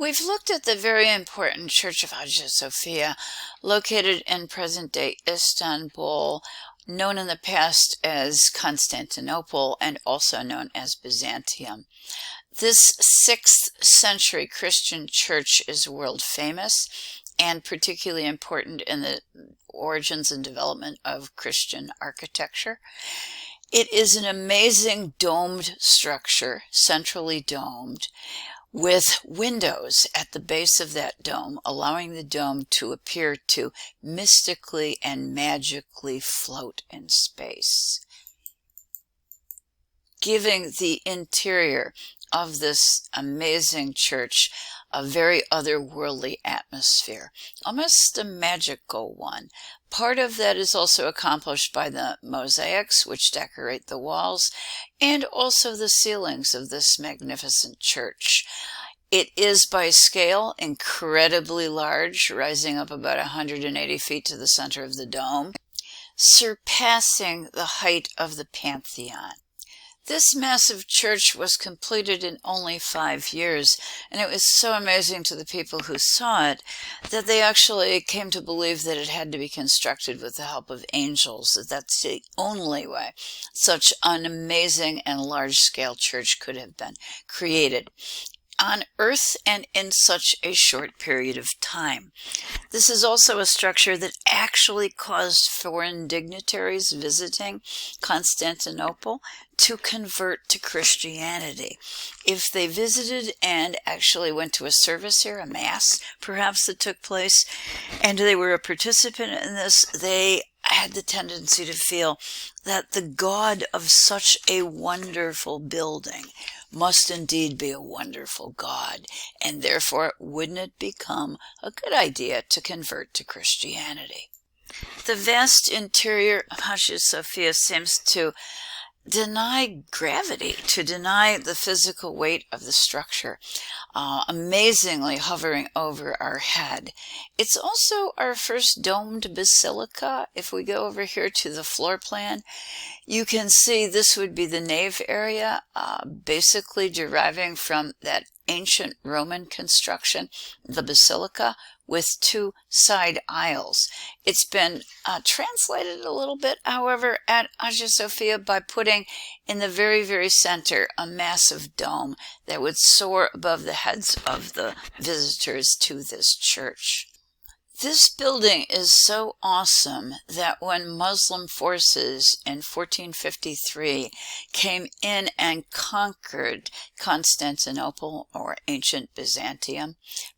We've looked at the very important Church of Hagia Sophia, located in present-day Istanbul, known in the past as Constantinople and also known as Byzantium. This 6th century Christian church is world famous and particularly important in the origins and development of Christian architecture. It is an amazing domed structure, centrally domed, with windows at the base of that dome, allowing the dome to appear to mystically and magically float in space, giving the interior of this amazing church a very otherworldly atmosphere, almost a magical one. Part of that is also accomplished by the mosaics which decorate the walls and also the ceilings of this magnificent church. It is by scale incredibly large, rising up about 180 feet to the center of the dome, surpassing the height of the Pantheon. This massive church was completed in only 5 years, and it was so amazing to the people who saw it that they actually came to believe that it had to be constructed with the help of angels, that that's the only way such an amazing and large-scale church could have been created on Earth and in such a short period of time. This is also a structure that actually caused foreign dignitaries visiting Constantinople to convert to Christianity. If they visited and actually went to a service here, a mass perhaps that took place, and they were a participant in this, they had the tendency to feel that the God of such a wonderful building must indeed be a wonderful God, and therefore wouldn't it become a good idea to convert to Christianity? The vast interior of Hagia Sophia seems to deny gravity, to deny the physical weight of the structure, amazingly hovering over our head. It's also our first domed basilica. If we go over here to the floor plan, you can see this would be the nave area, basically deriving from that ancient Roman construction, the basilica, with 2 side aisles. It's been translated a little bit, however, at Hagia Sophia by putting in the very, very center a massive dome that would soar above the heads of the visitors to this church. This building is so awesome that when Muslim forces in 1453 came in and conquered Constantinople, or ancient Byzantium,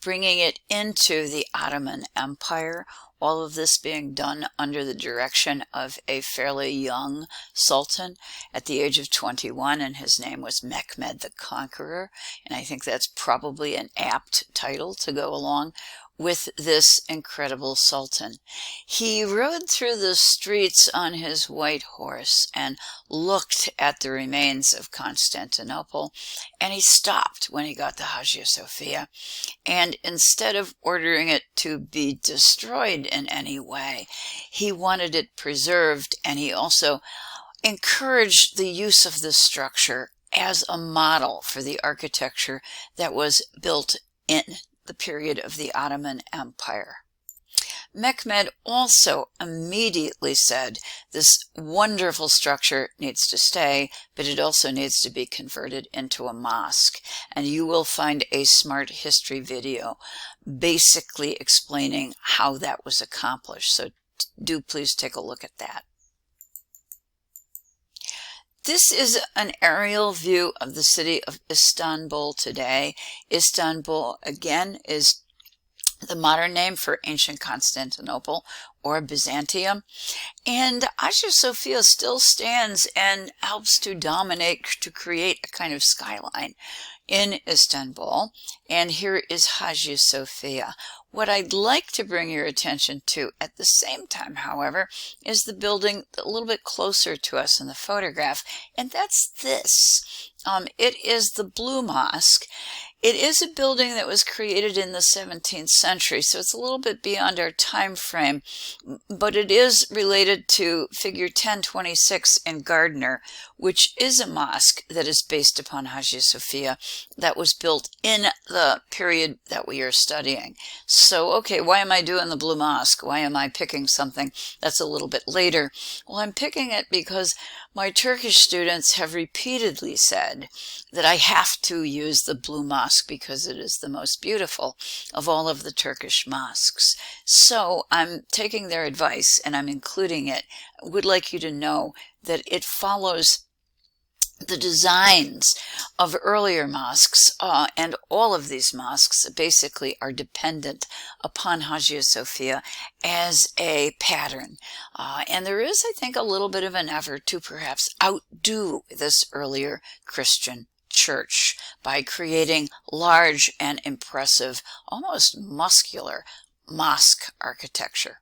bringing it into the Ottoman Empire, all of this being done under the direction of a fairly young sultan at the age of 21, and his name was Mehmed the Conqueror, and I think that's probably an apt title to go along with this incredible sultan. He rode through the streets on his white horse and looked at the remains of Constantinople, and he stopped when he got to Hagia Sophia, and instead of ordering it to be destroyed in any way, he wanted it preserved, and he also encouraged the use of this structure as a model for the architecture that was built in the period of the Ottoman Empire. Mehmed also immediately said this wonderful structure needs to stay, but it also needs to be converted into a mosque. And you will find a Smart History video basically explaining how that was accomplished. So do please take a look at that. This is an aerial view of the city of Istanbul today. Istanbul, again, is the modern name for ancient Constantinople or Byzantium. And Hagia Sophia still stands and helps to dominate, to create a kind of skyline in Istanbul. And here is Hagia Sophia. What I'd like to bring your attention to at the same time, however, is the building a little bit closer to us in the photograph, and that's this. It is the Blue Mosque. It is a building that was created in the 17th century, so it's a little bit beyond our time frame, but it is related to figure 1026 in Gardner, which is a mosque that is based upon Hagia Sophia that was built in the period that we are studying. So, okay, why am I doing the Blue Mosque? Why am I picking something that's a little bit later? Well, I'm picking it because my Turkish students have repeatedly said that I have to use the Blue Mosque because it is the most beautiful of all of the Turkish mosques. So I'm taking their advice and I'm including it. I would like you to know that it follows the designs of earlier mosques, and all of these mosques basically are dependent upon Hagia Sophia as a pattern. And there is, I think, a little bit of an effort to perhaps outdo this earlier Christian church by creating large and impressive, almost muscular mosque architecture.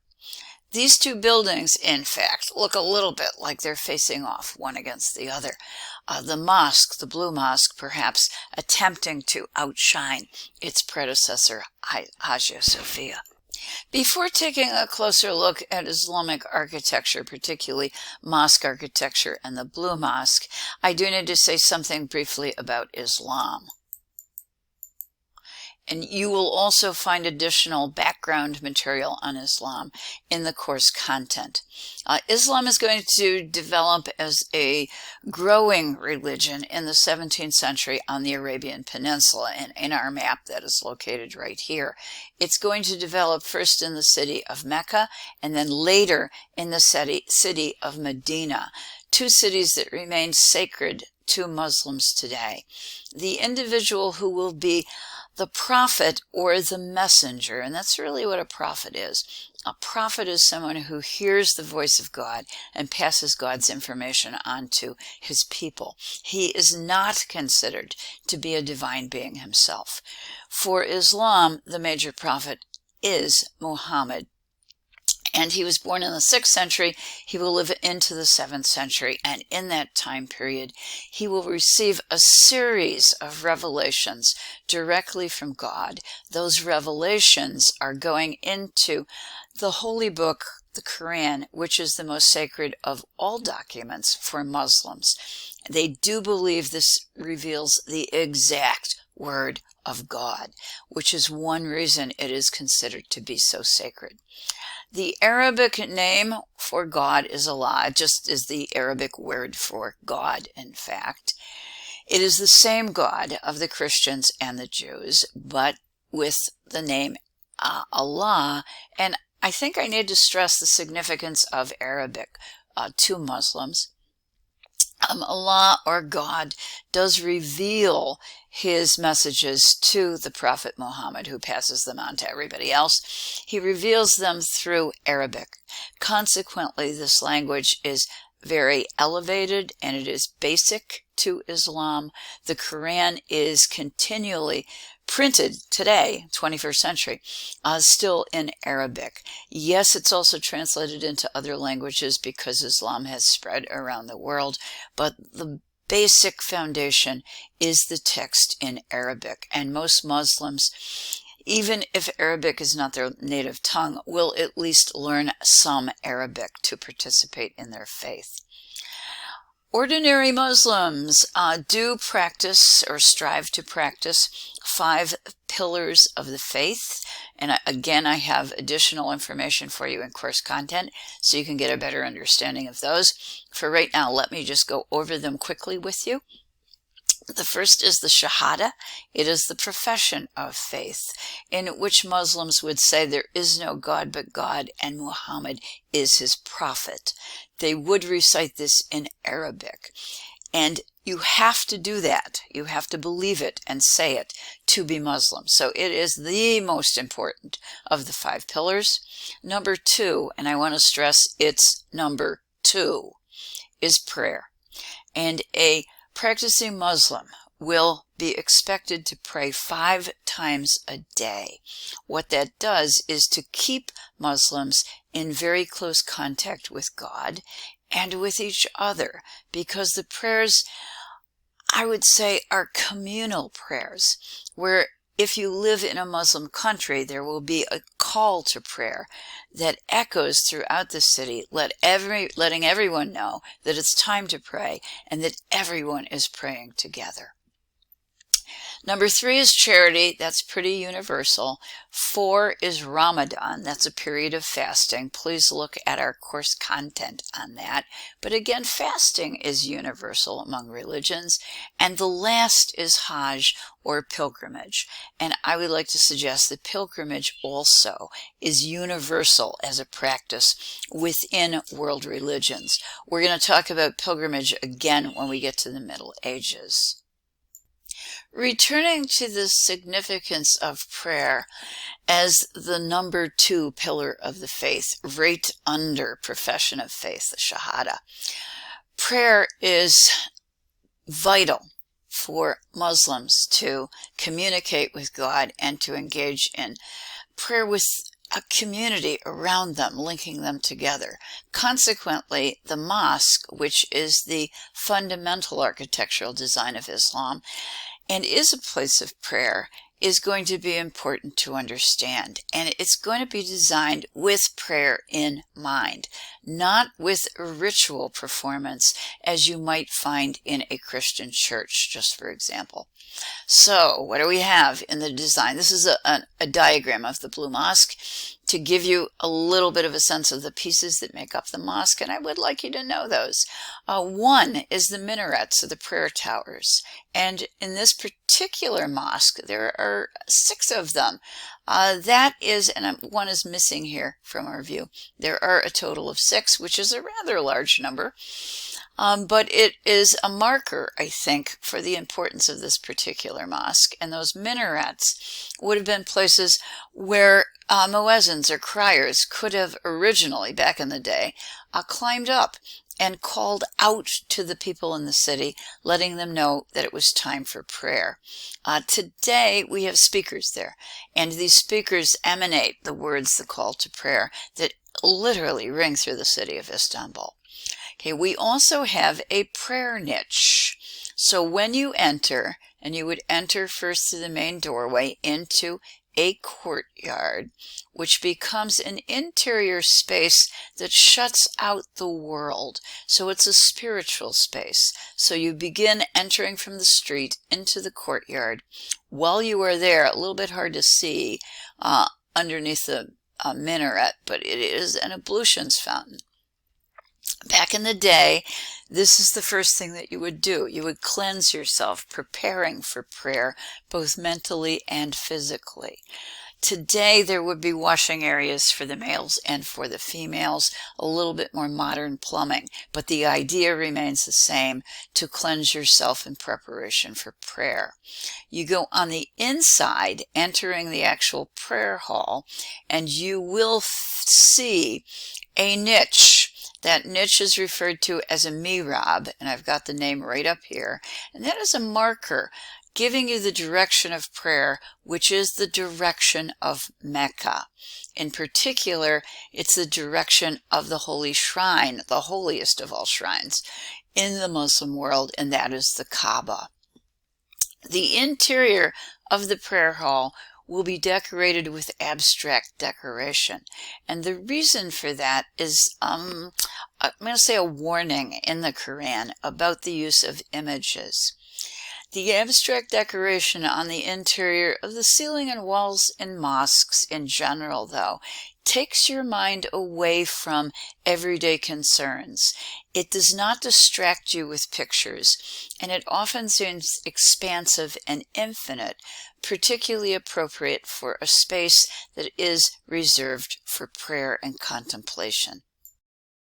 These two buildings, in fact, look a little bit like they're facing off one against the other. The mosque, the Blue Mosque, perhaps attempting to outshine its predecessor, Hagia Sophia. Before taking a closer look at Islamic architecture, particularly mosque architecture and the Blue Mosque, I do need to say something briefly about Islam. And you will also find additional background material on Islam in the course content. Islam is going to develop as a growing religion in the 17th century on the Arabian Peninsula, and in our map that is located right here. It's going to develop first in the city of Mecca and then later in the city of Medina, two cities that remain sacred to Muslims today. The individual who will be the prophet or the messenger, and that's really what a prophet is. A prophet is someone who hears the voice of God and passes God's information on to his people. He is not considered to be a divine being himself. For Islam, the major prophet is Muhammad. And he was born in the 6th century. He will live into the 7th century. And in that time period, he will receive a series of revelations directly from God. Those revelations are going into the holy book, the Quran, which is the most sacred of all documents for Muslims. They do believe this reveals the exact word of God, which is one reason it is considered to be so sacred. The Arabic name for God is Allah, just as the Arabic word for God, in fact. It is the same God of the Christians and the Jews, but with the name Allah. And I think I need to stress the significance of Arabic to Muslims. Allah, or God, does reveal his messages to the Prophet Muhammad, who passes them on to everybody else. He reveals them through Arabic. Consequently, this language is very elevated and it is basic to Islam. The Quran is continually printed today, 21st century, still in Arabic. Yes, it's also translated into other languages because Islam has spread around the world, but the basic foundation is the text in Arabic. And most Muslims, even if Arabic is not their native tongue, will at least learn some Arabic to participate in their faith. Ordinary Muslims do practice or strive to practice 5 pillars of the faith. And again, I have additional information for you in course content so you can get a better understanding of those. For right now, let me just go over them quickly with you. The first is the Shahada. It is the profession of faith, in which Muslims would say there is no God but God and Muhammad is his prophet. They would recite this in Arabic. And you have to do that. You have to believe it and say it to be Muslim. So it is the most important of the 5 pillars. Number 2, and I want to stress it's number 2, is prayer. And a practicing Muslim will be expected to pray 5 times a day. What that does is to keep Muslims in very close contact with God and with each other, because the prayers, I would say, are communal prayers, where if you live in a Muslim country, there will be a call to prayer that echoes throughout the city, letting everyone know that it's time to pray and that everyone is praying together. Number 3 is charity. That's pretty universal. 4 is Ramadan. That's a period of fasting. Please look at our course content on that. But again, fasting is universal among religions. And the last is Hajj, or pilgrimage. And I would like to suggest that pilgrimage also is universal as a practice within world religions. We're going to talk about pilgrimage again when we get to the Middle Ages. Returning to the significance of prayer as the number 2 pillar of the faith, right under profession of faith, the Shahada. Prayer is vital for Muslims to communicate with God and to engage in prayer with a community around them, linking them together. Consequently, the mosque, which is the fundamental architectural design of Islam and is a place of prayer, is going to be important to understand. And it's going to be designed with prayer in mind, not with ritual performance as you might find in a Christian church, just for example. So what do we have in the design? This is a diagram of the Blue Mosque to give you a little bit of a sense of the pieces that make up the mosque, and I would like you to know those. One is the minarets, or the prayer towers, and in this particular mosque there are 6 of them. That is, and one is missing here from our view. There are a total of 6, which is a rather large number. But it is a marker, I think, for the importance of this particular mosque. And those minarets would have been places where muezzins or criers could have originally, back in the day, climbed up and called out to the people in the city, letting them know that it was time for prayer. Today, we have speakers there, and these speakers emanate the words, the call to prayer, that literally ring through the city of Istanbul. Okay, we also have a prayer niche. So when you enter, and you would enter first through the main doorway into a courtyard, which becomes an interior space that shuts out the world. So it's a spiritual space. So you begin entering from the street into the courtyard. While you are there, a little bit hard to see underneath the minaret, but it is an ablutions fountain. Back in the day, this is the first thing that you would do. You would cleanse yourself, preparing for prayer, both mentally and physically. Today, there would be washing areas for the males and for the females, a little bit more modern plumbing, but the idea remains the same, to cleanse yourself in preparation for prayer. You go on the inside, entering the actual prayer hall, and you will see a niche. That niche is referred to as a mihrab, and I've got the name right up here. And that is a marker giving you the direction of prayer, which is the direction of Mecca. In particular, it's the direction of the holy shrine, the holiest of all shrines in the Muslim world, and that is the Kaaba. The interior of the prayer hall will be decorated with abstract decoration. And the reason for that is, I'm going to say, a warning in the Quran about the use of images. The abstract decoration on the interior of the ceiling and walls in mosques in general, though, takes your mind away from everyday concerns. It does not distract you with pictures, and it often seems expansive and infinite, particularly appropriate for a space that is reserved for prayer and contemplation.